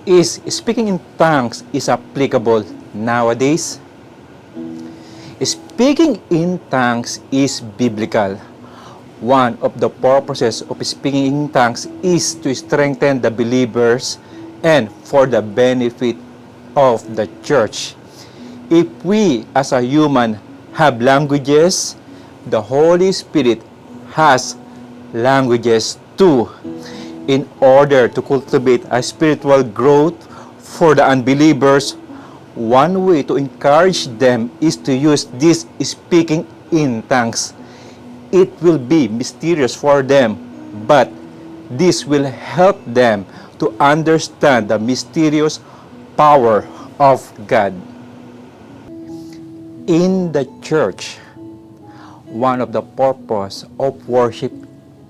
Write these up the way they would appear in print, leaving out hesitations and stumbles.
Is speaking in tongues is applicable nowadays? Speaking in tongues is biblical. One of the purposes of speaking in tongues is to strengthen the believers and for the benefit of the church. If we as a human have languages, the Holy Spirit has languages too. In order to cultivate a spiritual growth for the unbelievers, one way to encourage them is to use this speaking in tongues. It will be mysterious for them, but this will help them to understand the mysterious power of God. In the church, one of the purpose of worship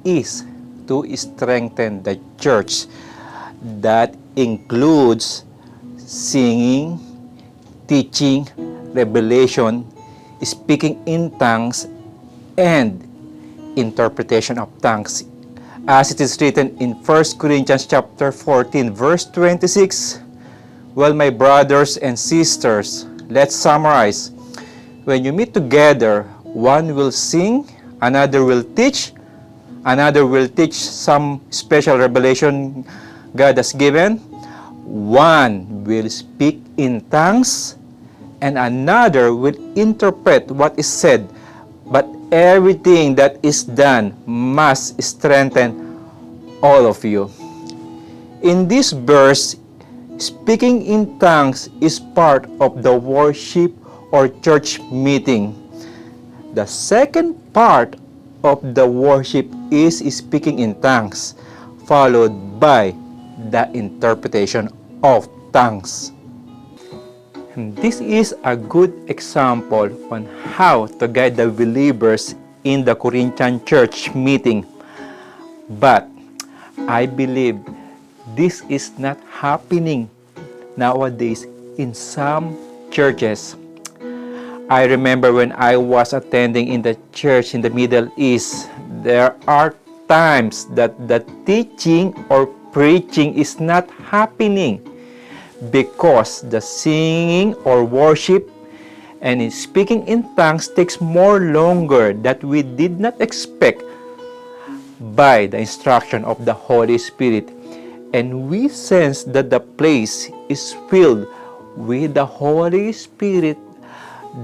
is to strengthen the church. That includes singing, teaching, revelation, speaking in tongues, and interpretation of tongues. As it is written in 1 Corinthians chapter 14, verse 26, well, my brothers and sisters, let's summarize. When you meet together, one will sing, another will teach some special revelation God has given, one will speak in tongues, and another will interpret what is said. But everything that is done must strengthen all of you. In this verse, speaking in tongues is part of the worship or church meeting. The second part of the worship is speaking in tongues, followed by the interpretation of tongues. This is a good example on how to guide the believers in the Corinthian church meeting. But I believe this is not happening nowadays in some churches. I remember when I was attending in the church in the Middle East, there are times that the teaching or preaching is not happening because the singing or worship and speaking in tongues takes more longer that we did not expect by the instruction of the Holy Spirit. And we sense that the place is filled with the Holy Spirit.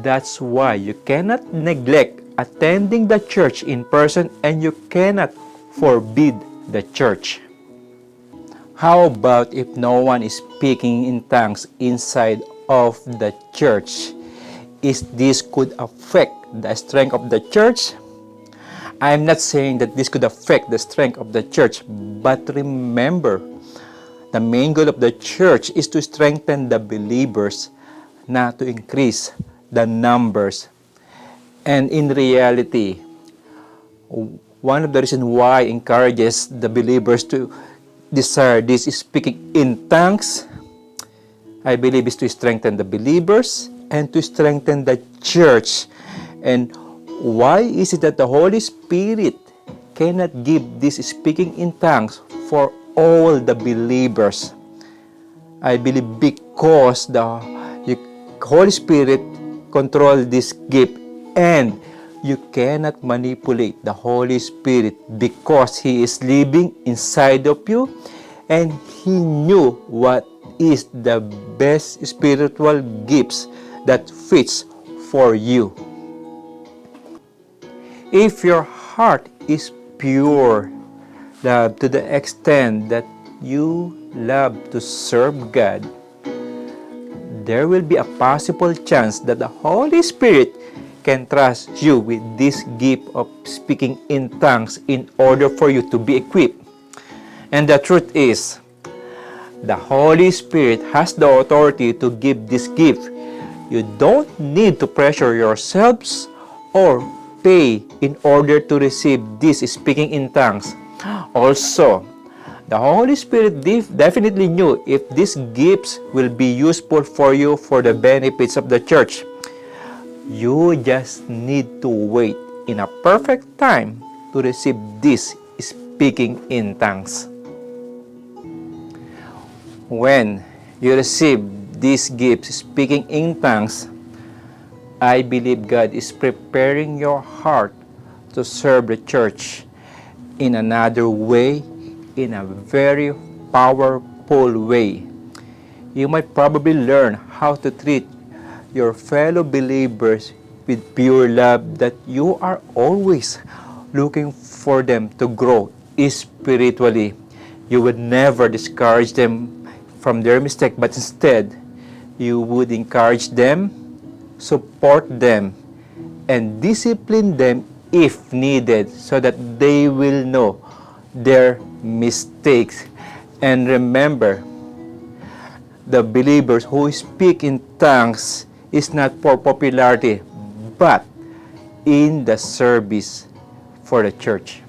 That's why you cannot neglect attending the church in person, and you cannot forbid the church. How about if no one is speaking in tongues inside of the church? Is this could affect the strength of the church? I am not saying that this could affect the strength of the church, but remember, the main goal of the church is to strengthen the believers, not to increase the numbers. And in reality, one of the reasons why encourages the believers to desire this is speaking in tongues, I believe, is to strengthen the believers and to strengthen the church. And why is it that the Holy Spirit cannot give this speaking in tongues for all the believers? I believe because the Holy Spirit control this gift, and you cannot manipulate the Holy Spirit because He is living inside of you, and He knew what is the best spiritual gifts that fits for you. If your heart is pure, love to the extent that you love to serve God, there will be a possible chance that the Holy Spirit can trust you with this gift of speaking in tongues in order for you to be equipped. And the truth is, the Holy Spirit has the authority to give this gift. You don't need to pressure yourselves or pay in order to receive this speaking in tongues. Also, the Holy Spirit definitely knew if these gifts will be useful for you for the benefits of the church. You just need to wait in a perfect time to receive this speaking in tongues. when you receive these gifts, speaking in tongues, I believe God is preparing your heart to serve the church in another way, in a very powerful way. You might probably learn how to treat your fellow believers with pure love, that you are always looking for them to grow spiritually. You would never discourage them from their mistake, but instead, you would encourage them, support them, and discipline them if needed, so that they will know their mistakes. And remember, the believers who speak in tongues is not for popularity, but in the service for the church.